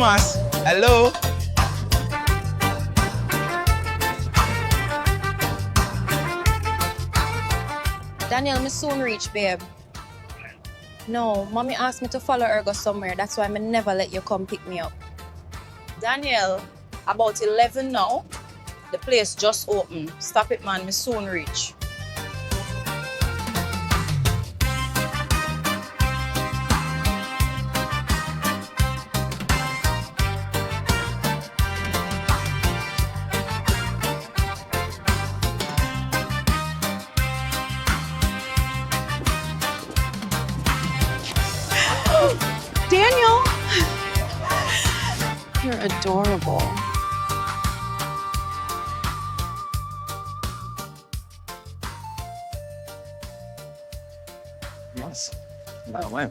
Thomas. Hello. Daniel, me soon reach, babe. No, mommy asked me to follow her go somewhere. That's why I never let you come pick me up. Daniel, about 11 now. The place just open. Stop it, man. Me soon reach. Daniel! You're adorable. Yes. By the way.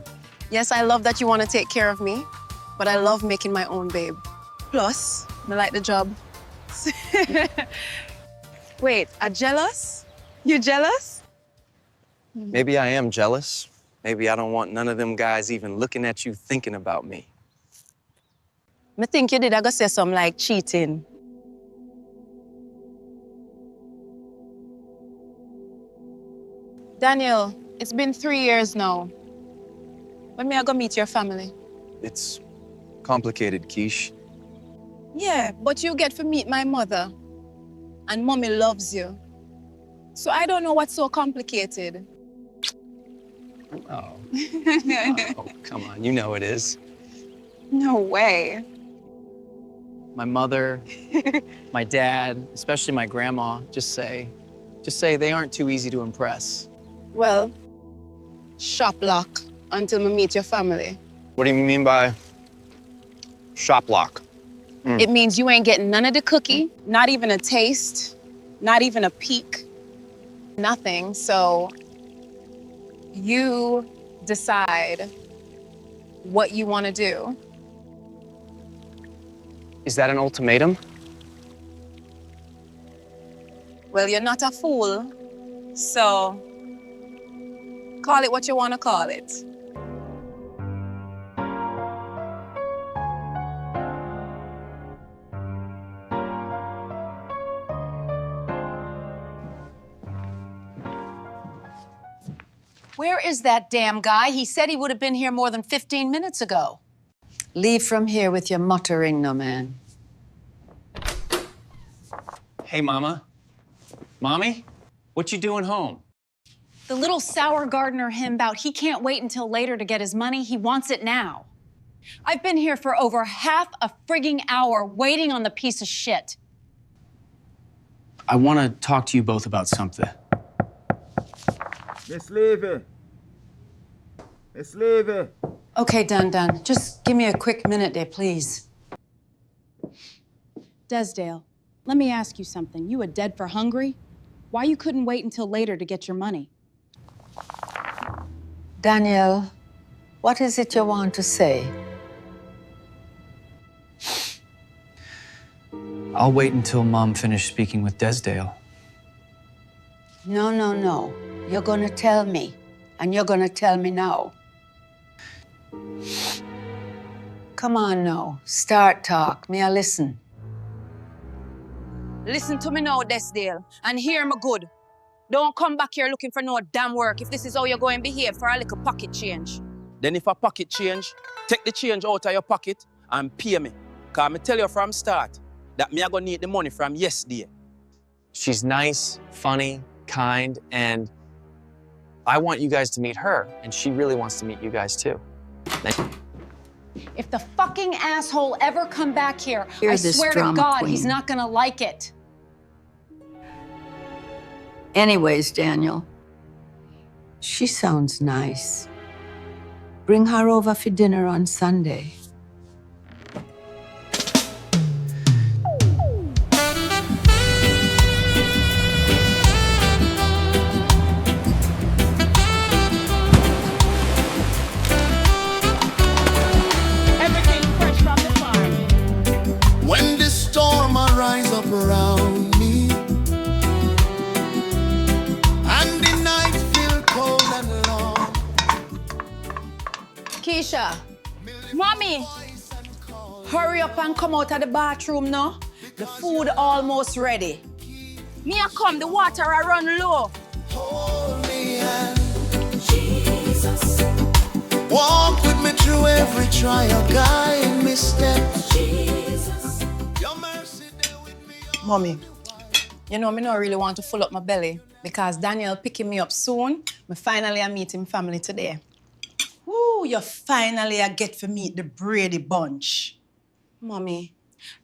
Yes, I love that you want to take care of me, but I love making my own babe. Plus, I like the job. Wait, are jealous? You jealous? Maybe I am jealous. Maybe I don't want none of them guys even looking at you thinking about me. I think you did. I gonna say something like cheating. Daniel, it's been 3 years now. When me I go meet your family? It's complicated, Keish. Yeah, but you get to meet my mother. And mommy loves you. So I don't know what's so complicated. Oh. Oh, come on, you know it is. No way. My mother, my dad, especially my grandma, just say they aren't too easy to impress. Well, shop lock until we meet your family. What do you mean by shop lock? It means you ain't getting none of the cookie, not even a taste, not even a peek, nothing. So you decide what you want to do. Is that an ultimatum? Well, you're not a fool, so call it what you want to call it. Where is that damn guy? He said he would have been here more than 15 minutes ago. Leave from here with your muttering, no man. Hey, Mama. Mommy, what you doing home? The little sour gardener himbout, he can't wait until later to get his money. He wants it now. I've been here for over half a frigging hour waiting on the piece of shit. I want to talk to you both about something. Miss Levy. Miss Levy. Okay, Dan, just give me a quick minute there, please. Desdale, let me ask you something. You were dead for hungry? Why you couldn't wait until later to get your money? Daniel, what is it you want to say? I'll wait until Mom finished speaking with Desdale. No. You're gonna tell me, and you're gonna tell me now. Come on now, start talk. May I listen? Listen to me now, Desdale, and hear me good. Don't come back here looking for no damn work if this is how you're going to behave for a little pocket change. Then if a pocket change, take the change out of your pocket and pay me. Because I tell you from start that me I gonna need the money from yesterday. She's nice, funny, kind, and I want you guys to meet her, and she really wants to meet you guys too. If the fucking asshole ever come back here, You're I this swear to drama God, queen. he's not gonna like it. Anyways, Daniel, she sounds nice. Bring her over for dinner on Sunday. Everything fresh from the farm. When the storm arise up around me and the night feel cold and long. Keisha. Mommy! Hurry up and come out of the bathroom now. The food almost ready. Me a come, the water a run low. Hold me and Jesus. Walk with me through every trial, guide me steps. Jesus. Your mercy there with me. Mommy, you know, me not really want to full up my belly because Daniel picking me up soon. Me finally a meet him family today. Woo, you finally a get to meet the Brady bunch. Mommy,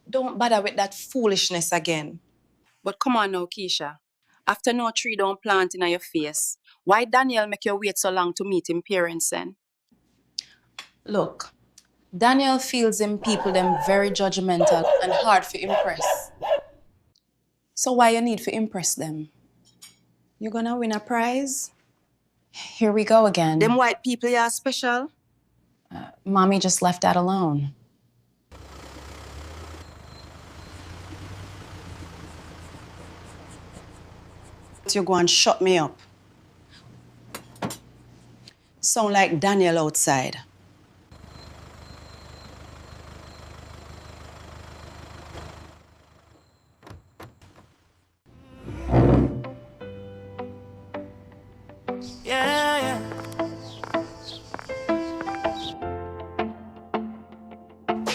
don't bother with that foolishness again. But come on now, Keisha. After no tree don't plant in your face, why Daniel make you wait so long to meet him parents then? Look, Daniel feels him people them very judgmental and hard to impress. So why you need to impress them? You gonna win a prize? Here we go again. Them white people are special. Mommy just left that alone. You go and shut me up. Sound like Daniel outside. Yeah.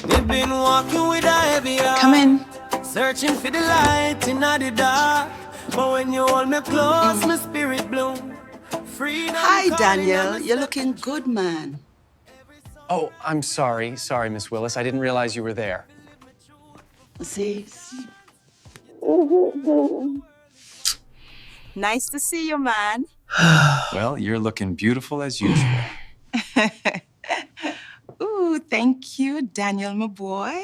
We've been walking with a heavy heart. Come in. Searching for the light in the dark. But when you hold me close, my spirit bloom. Freedom. Hi, calling Daniel. on me. You're looking good, man. Oh, I'm sorry. Sorry, Miss Willis. I didn't realize you were there. See? Nice to see you, man. Well, you're looking beautiful as usual. Ooh, thank you, Daniel, my boy.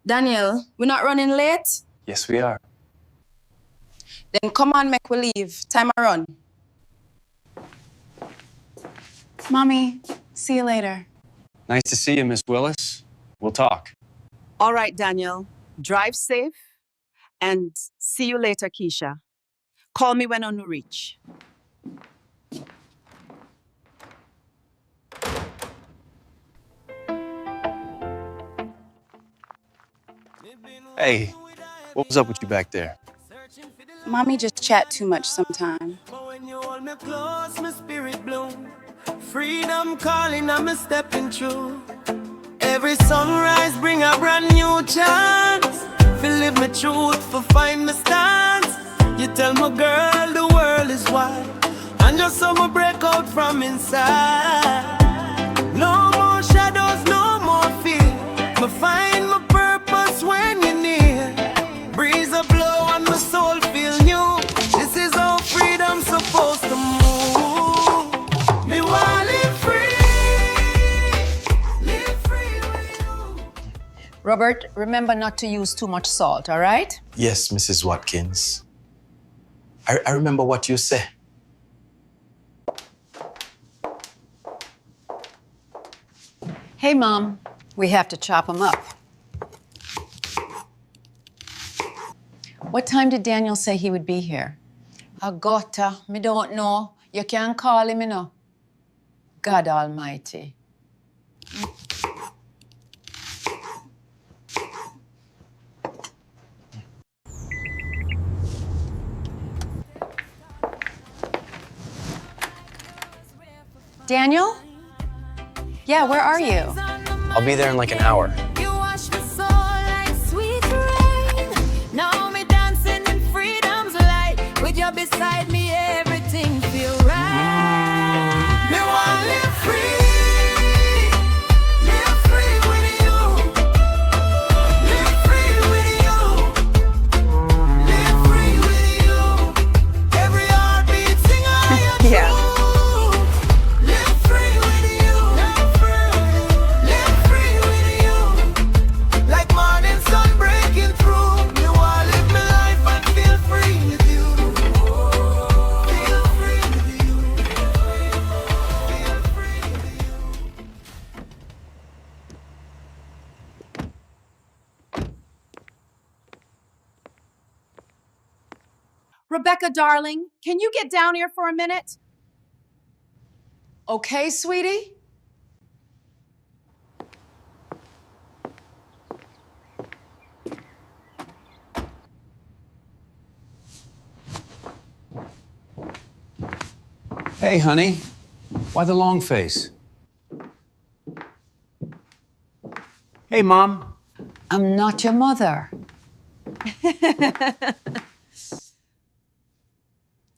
Daniel, we're not running late? Yes, we are. Then come on, make we leave. Time a run. Mommy, see you later. Nice to see you, Miss Willis. We'll talk. All right, Daniel. Drive safe and see you later, Keisha. Call me when on the reach. Hey, what was up with you back there? Mommy just chat too much sometime. But when you hold me close, my spirit bloom. Freedom calling, I'm stepping through. Every sunrise bring a brand new chance. Feel live my truth, for find my stance. You tell my girl the world is wide, and just so me break out from inside. No more shadows, no more fear. Me find my purpose when you're near. Breeze a blow and my soul feel new. This is how freedom's supposed to move. Me want live free with you. Robert, remember not to use too much salt, all right? Yes, Mrs. Watkins. I remember what you said. Hey, Mom. We have to chop them up. What time did Daniel say he would be here? Agota, me don't know. You can't call him, you know. God Almighty. Daniel? Yeah, where are you? I'll be there in like an hour. You wash my soul like sweet rain. Now me dancing in freedom's light. With you beside me, everything feel right. Me want live free with you. Live free with you. Live free with you. Every heartbeat sing all your Yeah. truth. Live free with you. Live free with you. Like morning sun breaking through. Me want live my life and feel free with you. Feel free with you. Feel free with you. Rebecca, darling, can you get down here for a minute? Okay, sweetie? Hey, honey. Why the long face? Hey, Mom. I'm not your mother.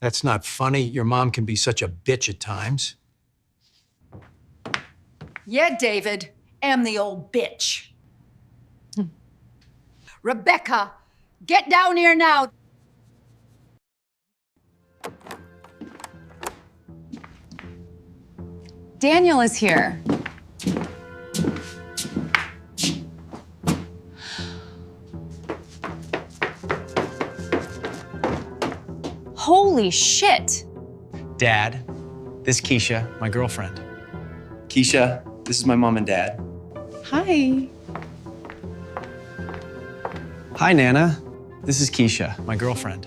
That's not funny. Your mom can be such a bitch at times. Yeah, David. Am the old bitch. Rebecca, get down here now. Daniel is here. Holy shit. Dad, this is Keisha, my girlfriend. Keisha, this is my mom and dad. Hi. Hi, Nana. This is Keisha, my girlfriend.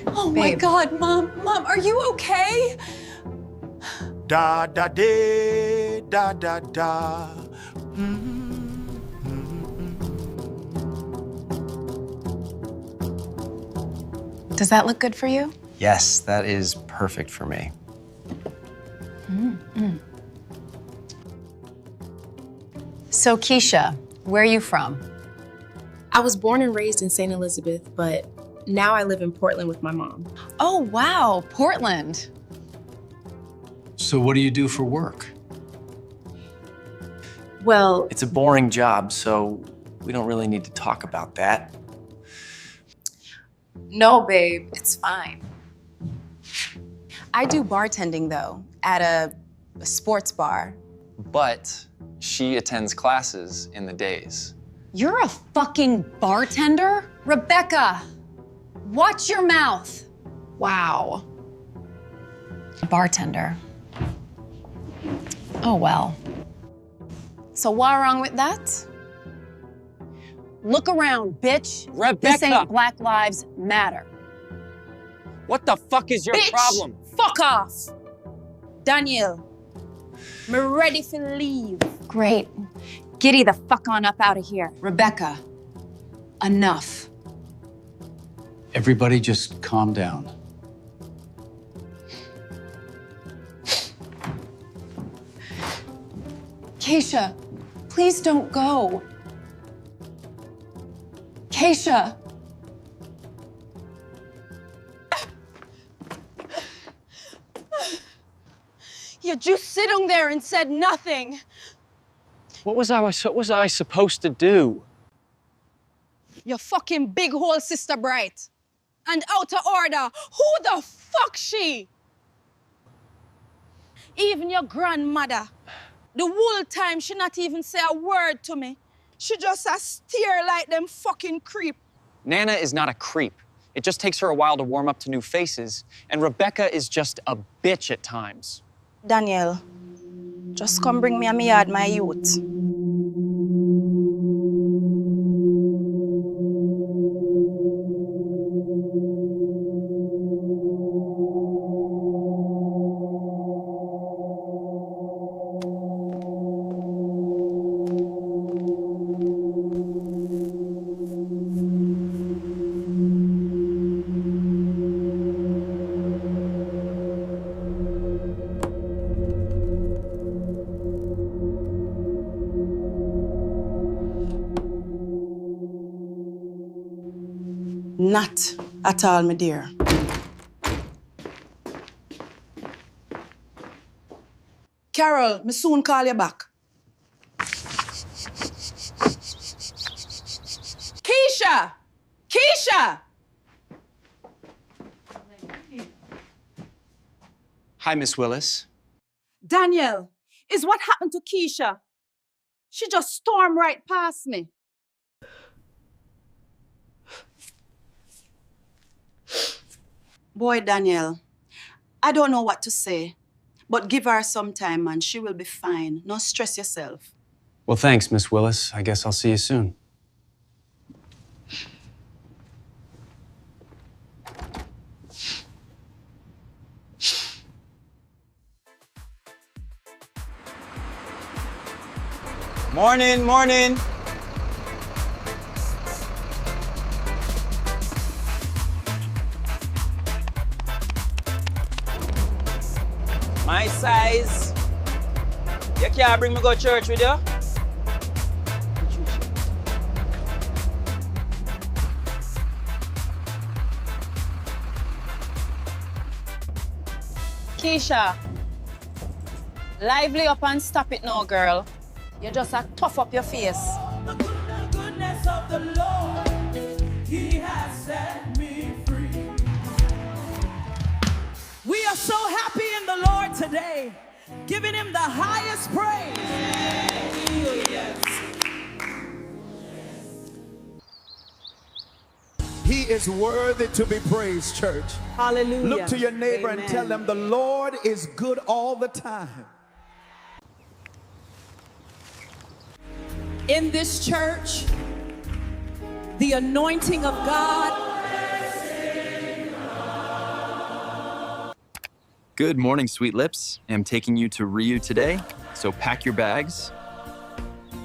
Oh my God, Mom, are you okay? Da da de, da da da. Does that look good for you? Yes, that is perfect for me. So, Keisha, where are you from? I was born and raised in St. Elizabeth, but now I live in Portland with my mom. Oh, wow, Portland. So what do you do for work? Well, It's a boring job, so we don't really need to talk about that. no, babe, it's fine. I do bartending, though, at a sports bar. But she attends classes in the days. You're a fucking bartender? Rebecca, watch your mouth. Wow. Bartender. Oh, well. So what wrong with that? Look around, bitch. Rebecca! This ain't Black Lives Matter. What the fuck is your Bitch, problem? fuck off. Daniel, me ready to leave. Great. Giddy the fuck on up out of here. Rebecca, enough. Everybody just calm down. Keisha, please don't go. Keisha. You just sitting there and said nothing. What was I supposed to do? You fucking big hole Sister Bright. And out of order. Who the fuck she? Even your grandmother. The whole time she not even say a word to me. She just a stare like them fucking creep. Nana is not a creep. It just takes her a while to warm up to new faces, and Rebecca is just a bitch at times. Daniel, just come bring me a me yard, my youth. Not at all, my dear. Carol, me soon call you back. Keisha! Keisha! Hi, Miss Willis. Daniel, is what happened to Keisha? She just stormed right past me. Boy, Daniel, I don't know what to say, but give her some time and she will be fine. No stress yourself. Well, thanks, Miss Willis. I guess I'll see you soon. Morning, morning. my size. You can't bring me go church with you? Keisha, lively up and stop it now, girl. You just a tough up your face. The goodness of the Lord, He has set me free. We are so happy in the Lord today, giving Him the highest praise. Yes. He is worthy to be praised, church. Hallelujah. Look to your neighbor Amen. and tell them the Lord is good all the time. In this church, the anointing of God. Good morning, sweet lips. I'm taking you to Rio today, so pack your bags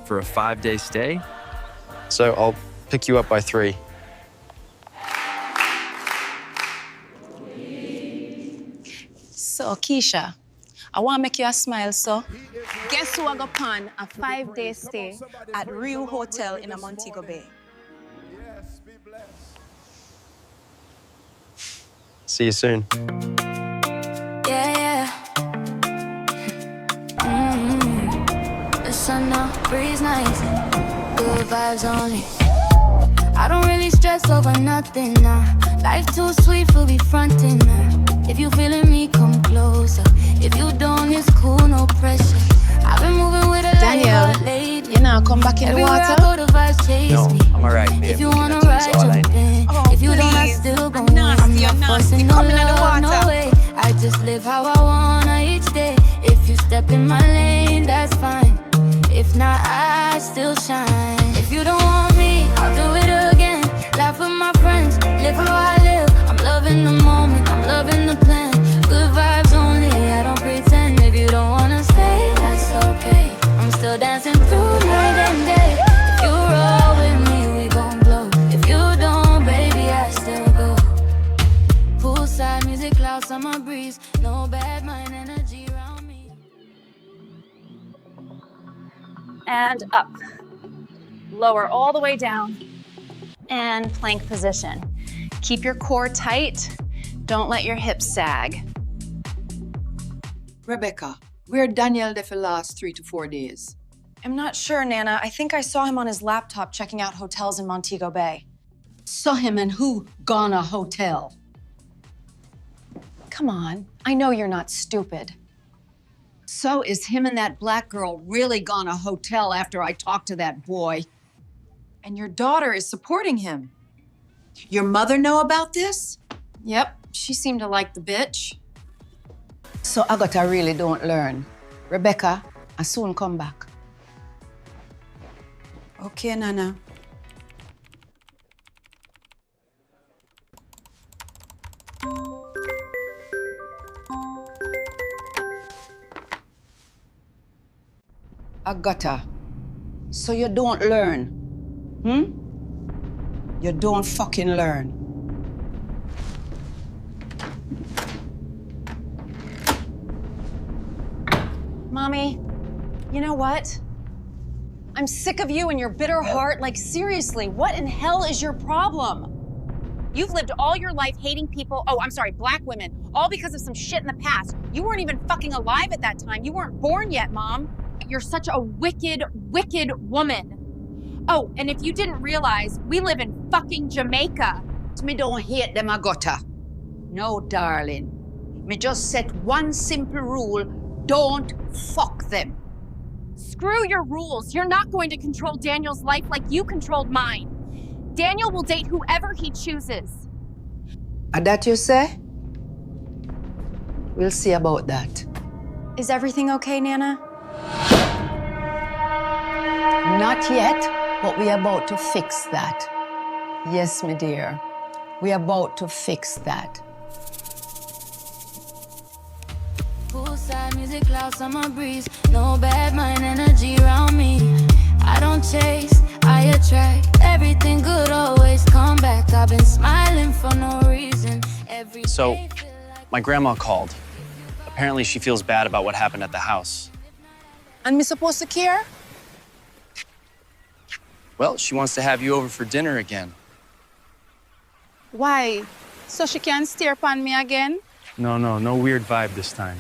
for a 5-day stay. So I'll pick you up by 3. So, Keisha, I want to make you a smile, so. Guess who I got on a 5-day stay at Rio Hotel in Montego Bay? Yes, be blessed. See you soon. Yeah. The sun out, breeze nice, good vibes only. I don't really stress over nothing now. Life too sweet for be fronting now. If you feeling me, come closer. If you don't, it's cool, no pressure. I've been moving with a Daniel, lately. you now come back in the Everywhere water? I go, the vibes chase No, me. I'm all right, babe. If you Looking wanna at you is ride, all I jump in. Oh, If you don't, I please. still I'm gon' nasty, I'm not I'm nasty. fussing, no Come in the love, no water. way. I just live how I wanna each day. If you step in my lane, that's fine. If not, I still shine. If you don't want me, I'll do it again. Laugh with my friends, live how I live. I'm loving the moment, I'm loving the plan. Good vibes only, I don't pretend. If you don't wanna stay, that's okay. I'm still dancing through night and day. If you roll with me, we gon' blow. If you don't, baby, I still go. Poolside music, loud summer breeze. No bad mind energy around me. And up. Lower all the way down. And plank position. Keep your core tight. Don't let your hips sag. Rebecca, where Daniel there for the last 3 to 4 days? I'm not sure, Nana. I think I saw him on his laptop checking out hotels in Montego Bay. Saw him and who gone a hotel? Come on, I know you're not stupid. So is him and that black girl really gone a hotel after I talked to that boy? And your daughter is supporting him. Your mother know about this? Yep, she seemed to like the bitch. So Agatha really don't learn. Rebecca, I soon come back. Okay, Nana. Agatha, so you don't learn? You don't fucking learn. Mommy, you know what? I'm sick of you and your bitter heart. Like, seriously, what in hell is your problem? You've lived all your life hating people, black women, all because of some shit in the past. You weren't even fucking alive at that time. You weren't born yet, Mom. You're such a wicked, wicked woman. Oh, and if you didn't realize, we live in fucking Jamaica. Me don't hate them, Agatha. No, darling. Me just set one simple rule. Don't fuck them. Screw your rules. You're not going to control Daniel's life like you controlled mine. Daniel will date whoever he chooses. That you say? We'll see about that. Is everything okay, Nana? Not yet, but we're about to fix that. Yes, my dear. We're about to fix that. Poolside music, loud summer breeze. No bad mind energy around me. I don't chase, I attract. Everything good always come back. I've been smiling for no reason. So, my grandma called. Apparently she feels bad about what happened at the house. And me supposed to care? Well, she wants to have you over for dinner again. Why? So she can stare upon me again? No weird vibe this time.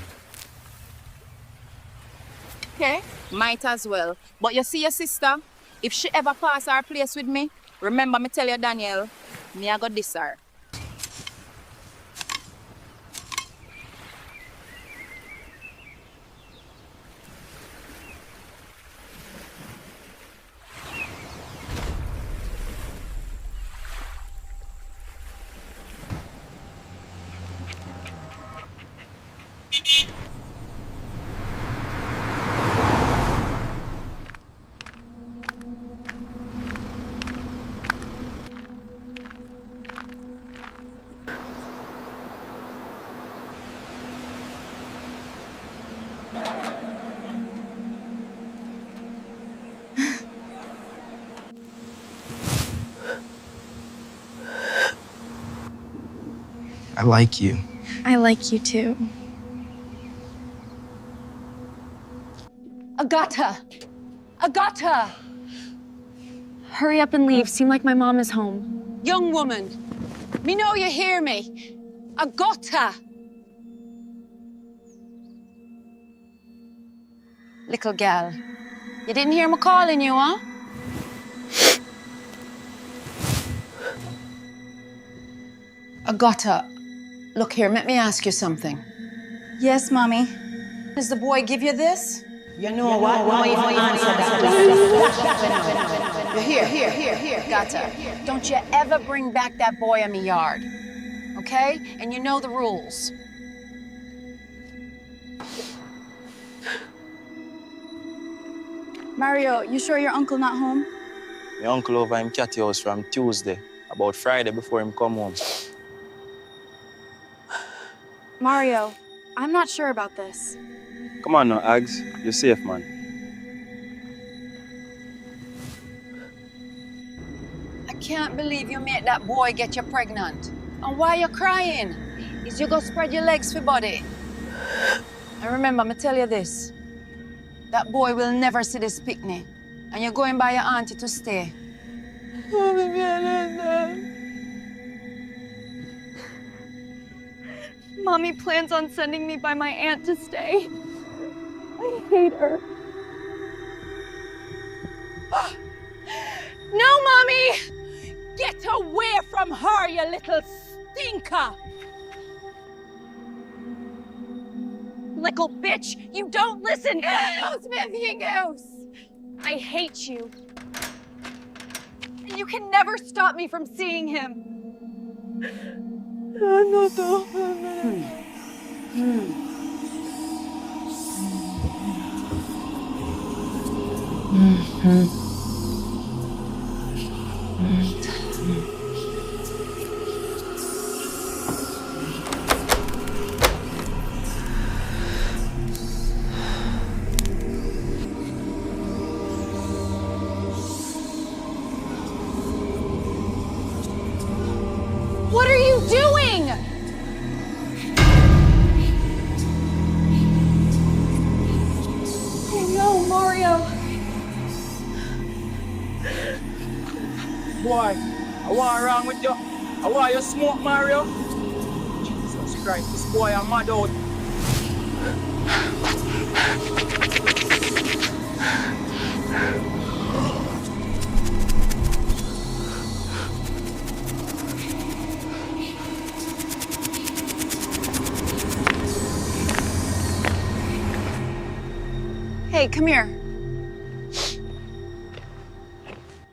Okay. Might as well. But you see your sister? If she ever pass our place with me, remember me tell you, Daniel, me I got this her. I like you. I like you too. Agata! Agata! Hurry up and leave. Seem like my mom is home. Young woman, me know you hear me. Agata! Little gal, you didn't hear me calling you, huh? Agata, look here, let me ask you something. Yes, Mommy. Does the boy give you this? You know what? No even answer that. Here. Agata, don't you ever bring back that boy in me yard, okay? And you know the rules. Mario, you sure your uncle not home? My uncle over him cat house from Tuesday, about Friday before him come home. Mario, I'm not sure about this. Come on now, Ags. You're safe, man. I can't believe you made that boy get you pregnant. And why you crying? Is you go spread your legs for body? And remember, me tell you this. That boy will never see this picnic. And you're going by your auntie to stay. Mommy plans on sending me by my aunt to stay. I hate her. No, Mommy! Get away from her, you little stinker! Little bitch, you don't listen. I hate you. And you can never stop me from seeing him. What are you doing? Oh no, Mario. Boy, what wrong with you? Why you smoke, Mario? Jesus Christ, this boy I'm mad out. Hey, come here.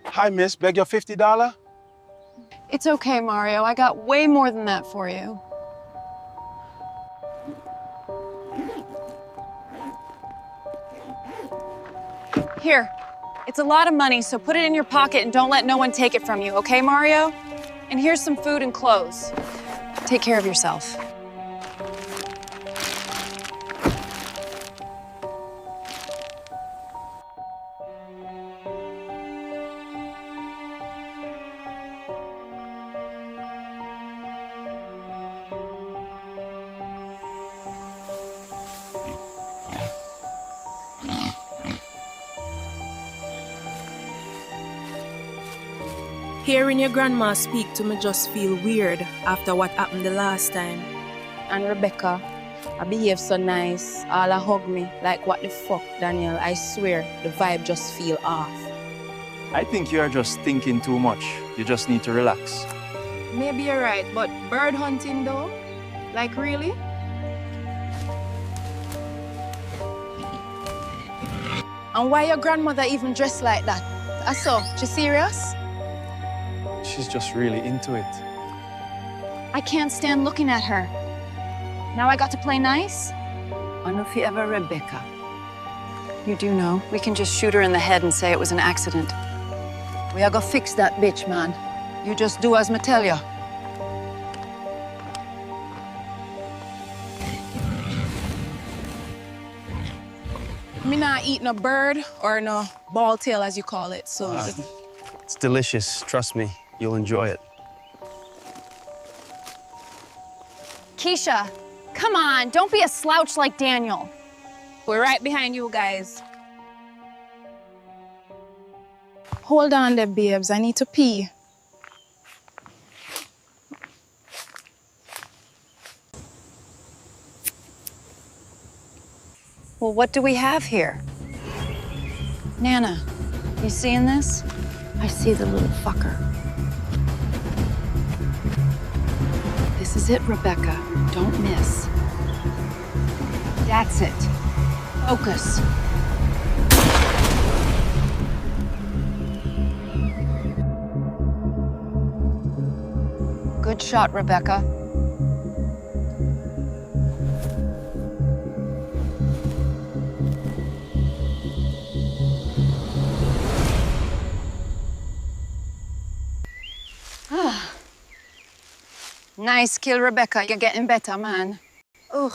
Hi, miss. Beg your $50? It's okay, Mario. I got way more than that for you. Here. It's a lot of money, so put it in your pocket and don't let no one take it from you, okay, Mario? And here's some food and clothes. Take care of yourself. Hearing your grandma speak to me just feel weird after what happened the last time. And Rebecca, I behave so nice. All I hug me. Like, what the fuck, Daniel? I swear, the vibe just feel off. I think you are just thinking too much. You just need to relax. Maybe you're right, but bird hunting though? Like, really? And why your grandmother even dressed like that? I saw. She serious? She's just really into it. I can't stand looking at her. Now I got to play nice? I know if you ever Rebecca. You do know. We can just shoot her in the head and say it was an accident. We are gonna fix that bitch, man. You just do as me tell you. Me not eat no bird or no ball tail, as you call it, so... It's delicious. Trust me. You'll enjoy it. Keisha, come on, don't be a slouch like Daniel. We're right behind you guys. Hold on there, babes. I need to pee. Well, what do we have here? Nana, you seeing this? I see the little fucker. This is it, Rebecca. Don't miss. That's it. Focus. Good shot, Rebecca. Nice kill, Rebecca. You're getting better, man. Ugh.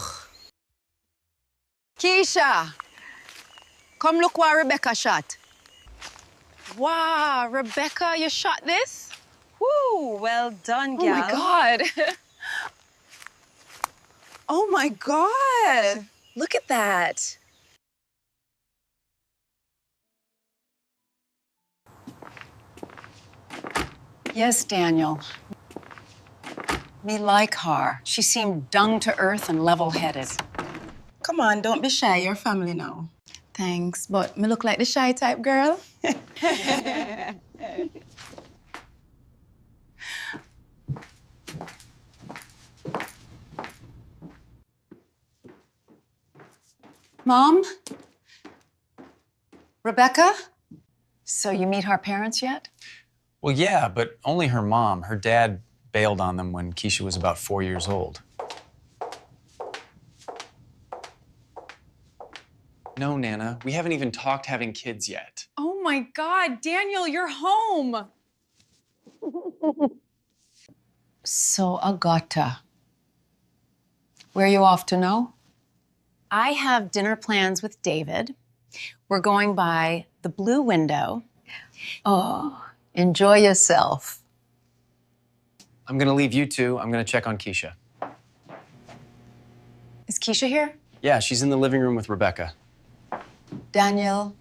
Keisha, come look what Rebecca shot. Wow, Rebecca, you shot this? Woo, well done, gal. Oh my God. Oh my God. Look at that. Yes, Daniel. Me like her. She seemed dung to earth and level-headed. Come on, don't be shy. You're family now. Thanks, but me look like the shy type girl. Mom? Rebecca? So you meet her parents yet? Well, yeah, but only her mom. Her dad bailed on them when Keisha was about 4 years old. No, Nana, we haven't even talked having kids yet. Oh my God, Daniel, you're home. So, Agata. Where you off to now? I have dinner plans with David. We're going by the Blue Window. Oh, enjoy yourself. I'm gonna leave you two. I'm gonna check on Keisha. Is Keisha here? Yeah, she's in the living room with Rebecca. Daniel,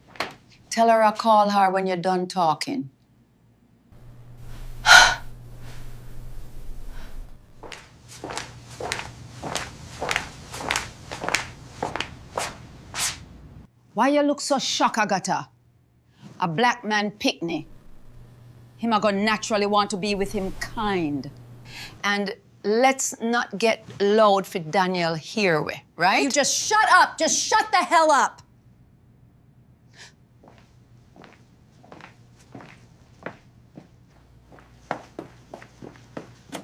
tell her I'll call her when you're done talking. Why you look so shocked, Agata? A black man pick me. Him a go naturally want to be with him kind. And let's not get loud for Daniel here, right? You just shut up. Just shut the hell up.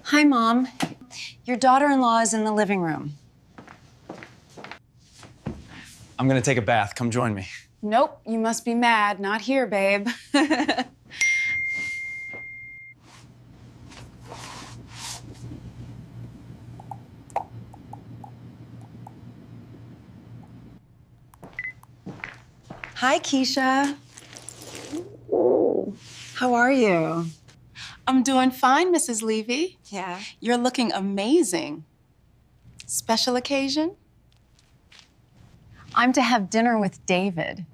Hi, Mom. Your daughter-in-law is in the living room. I'm gonna take a bath. Come join me. Nope, you must be mad. Not here, babe. Hi, Keisha. How are you? I'm doing fine, Mrs. Levy. Yeah. You're looking amazing. Special occasion? I'm to have dinner with David.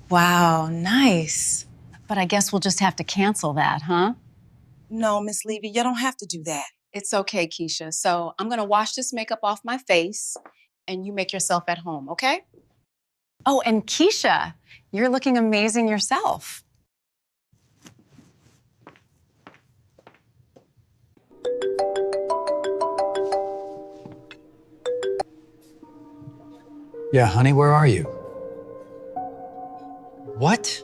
Wow, nice. But I guess we'll just have to cancel that, huh? No, Miss Levy, you don't have to do that. It's okay, Keisha. So I'm gonna wash this makeup off my face and you make yourself at home, okay? Oh, and Keisha, you're looking amazing yourself. Yeah, honey, where are you? What?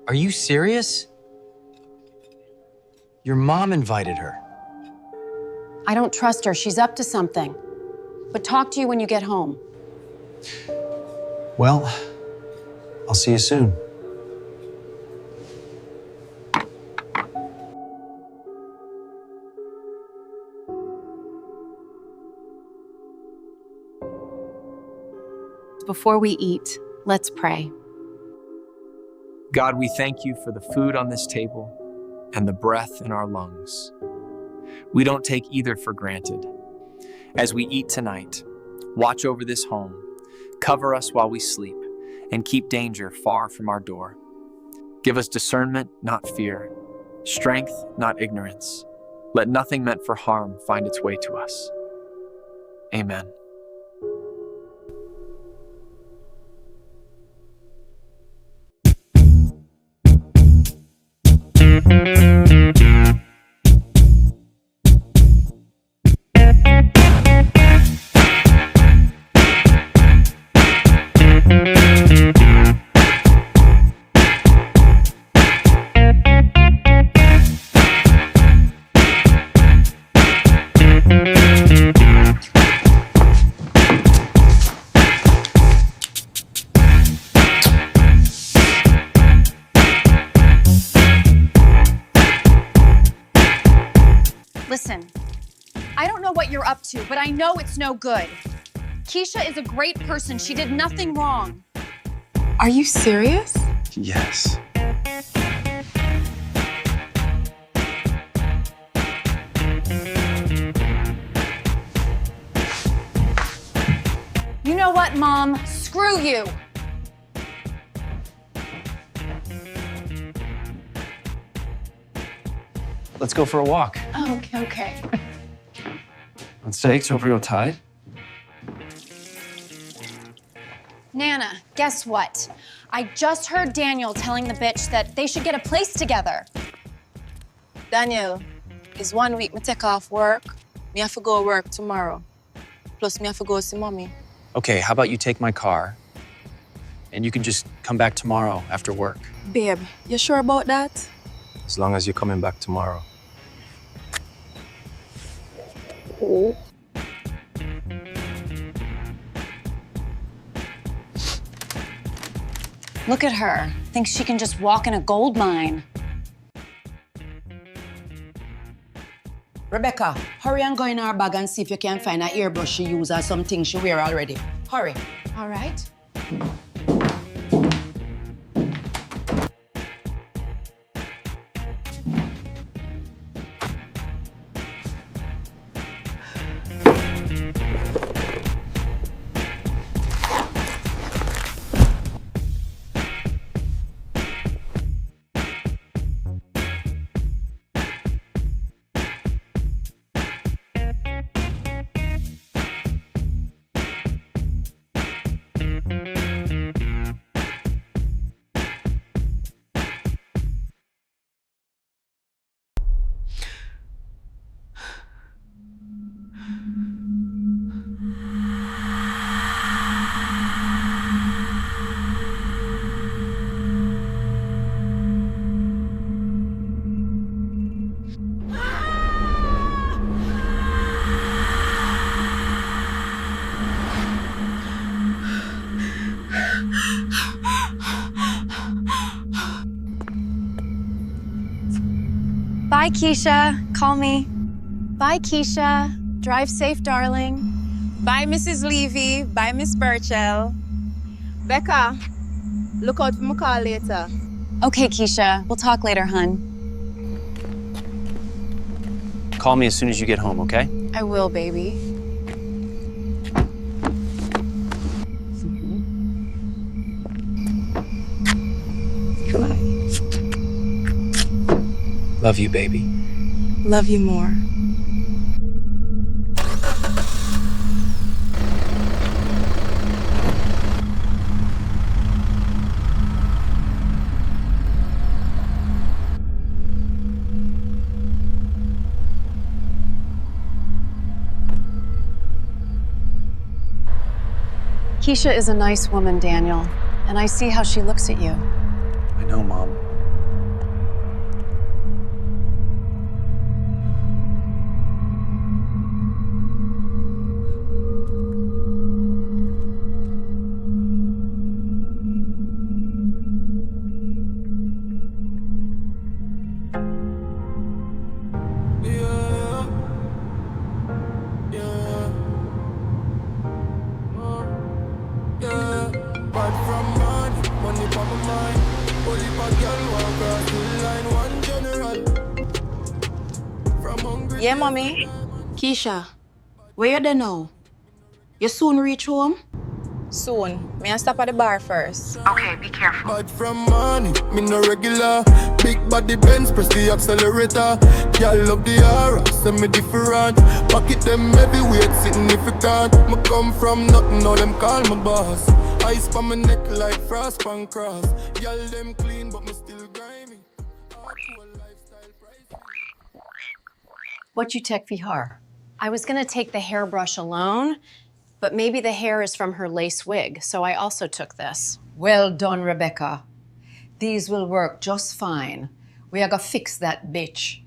Are you serious? Your mom invited her. I don't trust her. She's up to something. But talk to you when you get home. Well, I'll see you soon. Before we eat, let's pray. God, we thank you for the food on this table and the breath in our lungs. We don't take either for granted. As we eat tonight, watch over this home, cover us while we sleep, and keep danger far from our door. Give us discernment, not fear, strength, not ignorance. Let nothing meant for harm find its way to us. Amen. Listen, I don't know what you're up to, but I know it's no good. Keisha is a great person. She did nothing wrong. Are you serious? Yes. You know what, Mom? Screw you. Let's go for a walk. Oh, okay. On stakes over your tide. Nana, guess what? I just heard Daniel telling the bitch that they should get a place together. Daniel, it's 1 week me take off work. Me have to go work tomorrow. Plus, me have to go see mommy. Okay, how about you take my car and you can just come back tomorrow after work? Babe, you sure about that? As long as you're coming back tomorrow. Look at her. Thinks she can just walk in a gold mine. Rebecca, hurry and go in her bag and see if you can find an airbrush she used or something she wear already. Hurry. All right. Bye, Keisha. Call me. Bye, Keisha. Drive safe, darling. Bye, Mrs. Levy. Bye, Miss Burchell. Becca, look out for my call later. Okay, Keisha. We'll talk later, hun. Call me as soon as you get home, okay? I will, baby. Love you, baby. Love you more. Keisha is a nice woman, Daniel, and I see how she looks at you. I know, Mom. Yeah, mommy. Keisha, where you there now? You soon reach home? Soon. May I stop at the bar first? Okay, be careful. But from money, me no regular. Big body Benz, press the accelerator. Y'all love the aura, send me different. Pocket them heavyweight, significant. Me come from nothing, now them call me boss. Ice on my neck like frost pan cross. Y'all them clean, but me still grimy. What'd you take for her? I was gonna take the hairbrush alone, but maybe the hair is from her lace wig, so I also took this. Well done, Rebecca. These will work just fine. We are gonna fix that bitch.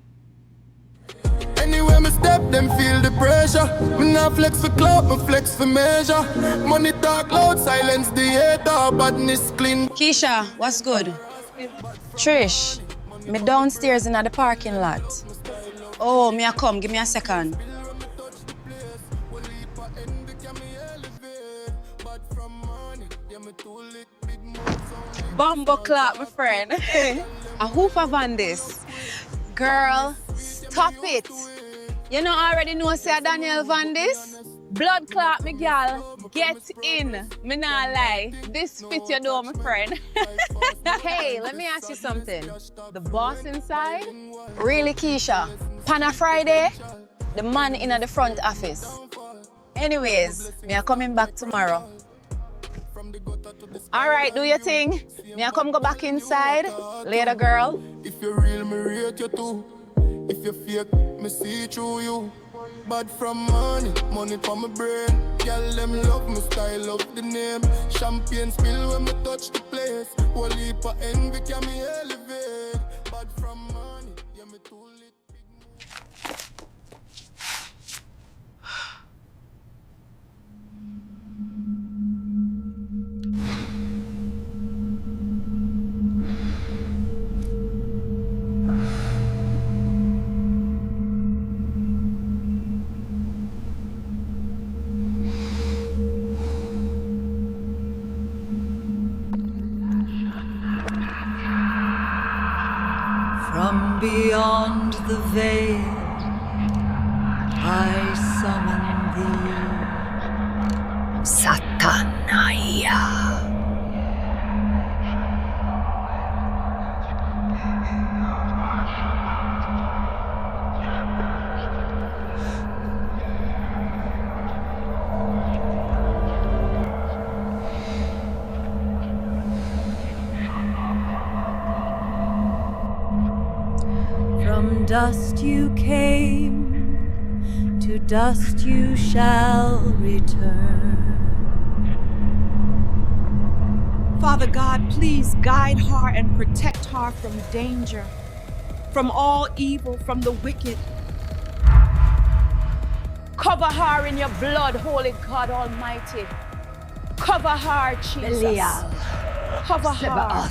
Anywhere me step, them feel the pressure. Me not flex for clout, me flex for measure. Money talk loud, silence the hater. Badness clean. Keisha, what's good? Trish, me downstairs in the parking lot. Oh, me a come, give me a second. Bumbo clap, my friend. A hoof of on this. Girl, stop it. You know already know say Daniel Van this? Blood clot, me gal. Get in. Me nah lie. This fit your door, my friend. Hey, let me ask you something. The boss inside? Really, Keisha? Pana Friday? The man in the front office. Anyways, me are coming back tomorrow. All right, do your thing. Me I come go back inside. Later, girl. If you're real, me rate you too. If you fake, me see through you. Bad from money, money from my brain. Girl, them love me style, love the name. Champagne spill when me touch the place. Whole heap of envy can me elevate. Bad from money, yeah, me too lit. From beyond the veil, I summon thee, Satanaya. From dust you came, to dust you shall return. Father God, please guide her and protect her from danger, from all evil, from the wicked. Cover her in your blood, Holy God Almighty. Cover her, Jesus. Belial. Cover her.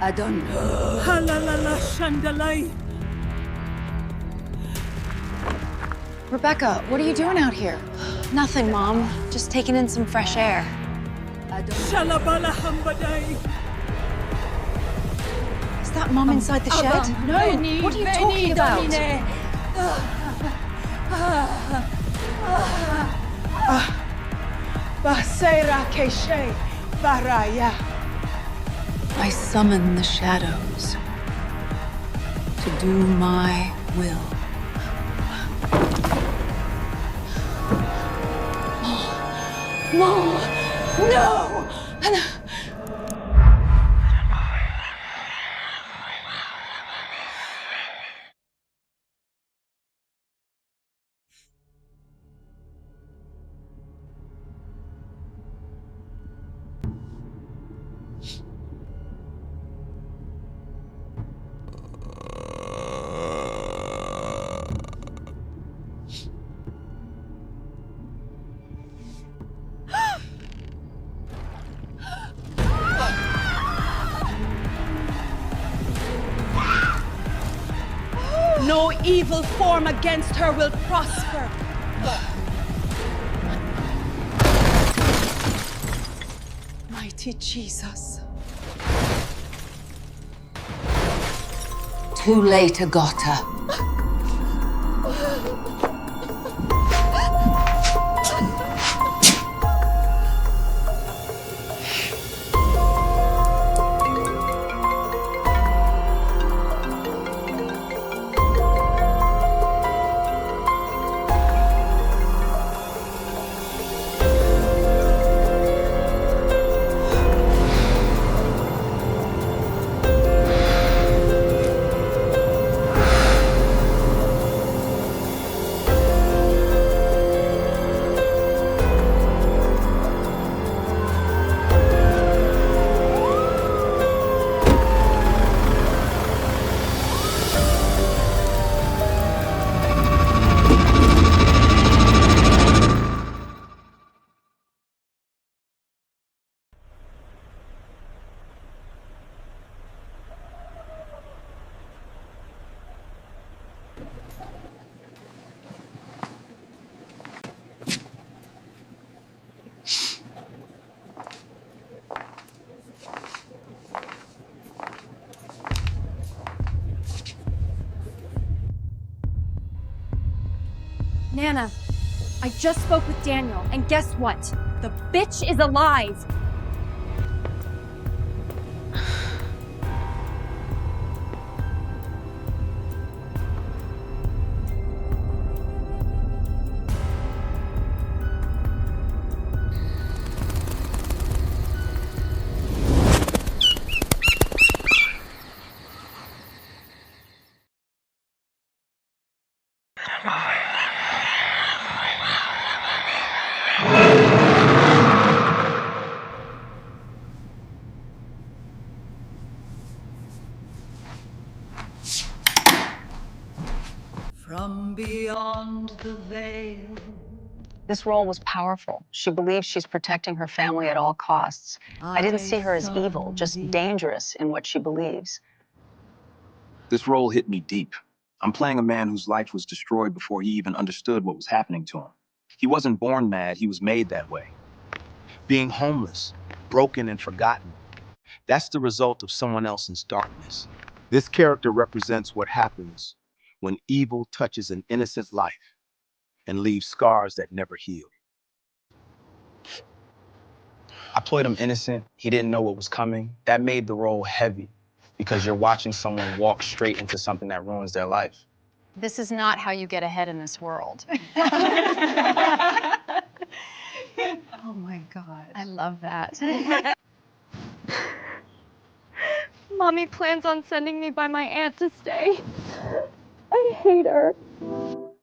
I don't know. Halalala Shandalai. Rebecca, what are you doing out here? Nothing, Mom. Just taking in some fresh air. Shalabala Hambadai. Is that Mom inside the shed? No. What are you talking about? Basera Keshe Baraya. I summon the shadows to do my will. Mom! No! No evil form against her will prosper. Mighty Jesus. Too late, Agata. Nana, I just spoke with Daniel, and guess what? The bitch is alive! From beyond the veil. This role was powerful. She believes she's protecting her family at all costs. I didn't see her as evil, just dangerous in what she believes. This role hit me deep. I'm playing a man whose life was destroyed before he even understood what was happening to him. He wasn't born mad, he was made that way. Being homeless, broken and forgotten, that's the result of someone else's darkness. This character represents what happens when evil touches an innocent life and leaves scars that never heal. I played him innocent. He didn't know what was coming. That made the role heavy because you're watching someone walk straight into something that ruins their life. This is not how you get ahead in this world. Oh my God. I love that. Mommy plans on sending me by my aunt to stay. I hate her.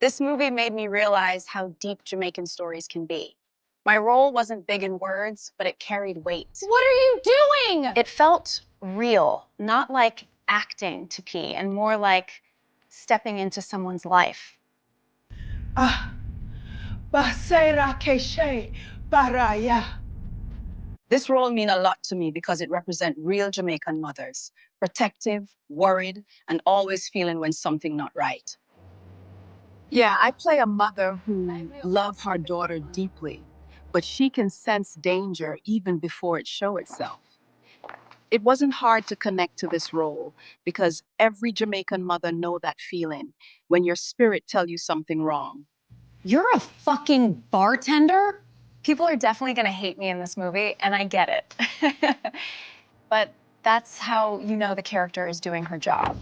This movie made me realize how deep Jamaican stories can be. My role wasn't big in words, but it carried weight. What are you doing? It felt real, not like acting to P, and more like stepping into someone's life. Basera Keisha Baraya. This role means a lot to me because it represents real Jamaican mothers, protective, worried, and always feeling when something not right. Yeah, I play a mother who loves her daughter deeply, but she can sense danger even before it shows itself. It wasn't hard to connect to this role because every Jamaican mother knows that feeling when your spirit tells you something wrong. You're a fucking bartender? People are definitely gonna hate me in this movie, and I get it. But That's how you know the character is doing her job.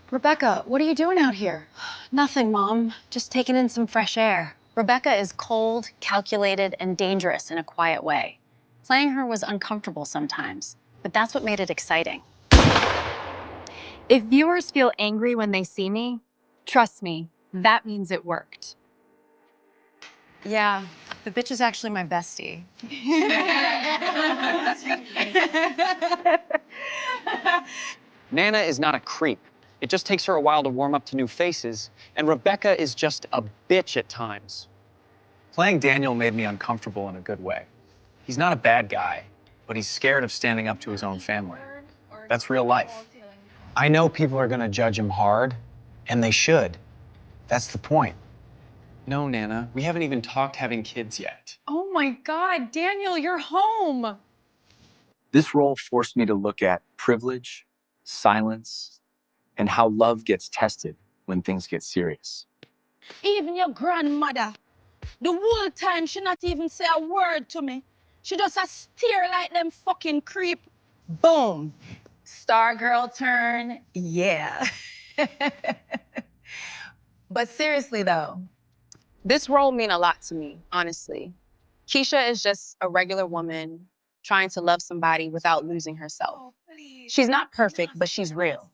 Rebecca, what are you doing out here? Nothing, Mom. Just taking in some fresh air. Rebecca is cold, calculated, and dangerous in a quiet way. Playing her was uncomfortable sometimes, but that's what made it exciting. If viewers feel angry when they see me, trust me, that means it worked. Yeah, the bitch is actually my bestie. Nana is not a creep. It just takes her a while to warm up to new faces, and Rebecca is just a bitch at times. Playing Daniel made me uncomfortable in a good way. He's not a bad guy, but he's scared of standing up to his own family. That's real life. I know people are gonna judge him hard, and they should. That's the point. No, Nana, we haven't even talked having kids yet. Oh my God, Daniel, you're home. This role forced me to look at privilege, silence, and how love gets tested when things get serious. Even your grandmother, the whole time she not even say a word to me. She just a stare like them fucking creep. Boom. Star girl turn, yeah. But seriously though, this role mean a lot to me, honestly. Keisha is just a regular woman trying to love somebody without losing herself. She's not perfect, but she's real.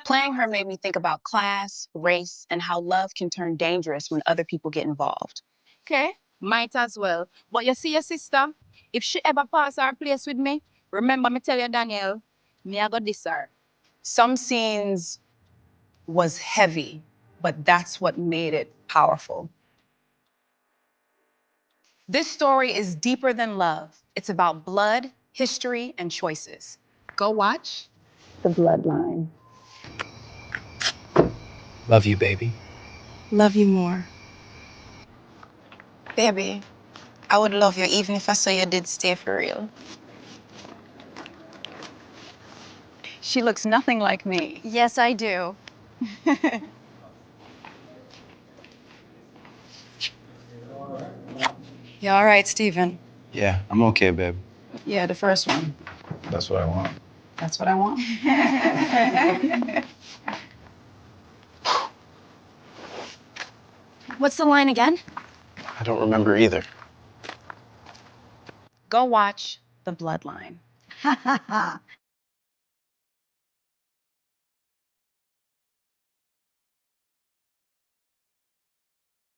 Playing her made me think about class, race, and how love can turn dangerous when other people get involved. Okay, might as well. But you see your sister, if she ever pass our place with me, remember me tell you, Danielle, me I got this her. Some scenes was heavy, but that's what made it powerful. This story is deeper than love. It's about blood, history, and choices. Go watch The Bloodline. Love you, baby. Love you more. Baby, I would love you even if I saw you did stay for real. She looks nothing like me. Yes, I do. You all right, Steven? Yeah, I'm okay, babe. Yeah, the first one. That's what I want. That's what I want. What's the line again? I don't remember either. Go watch The Bloodline.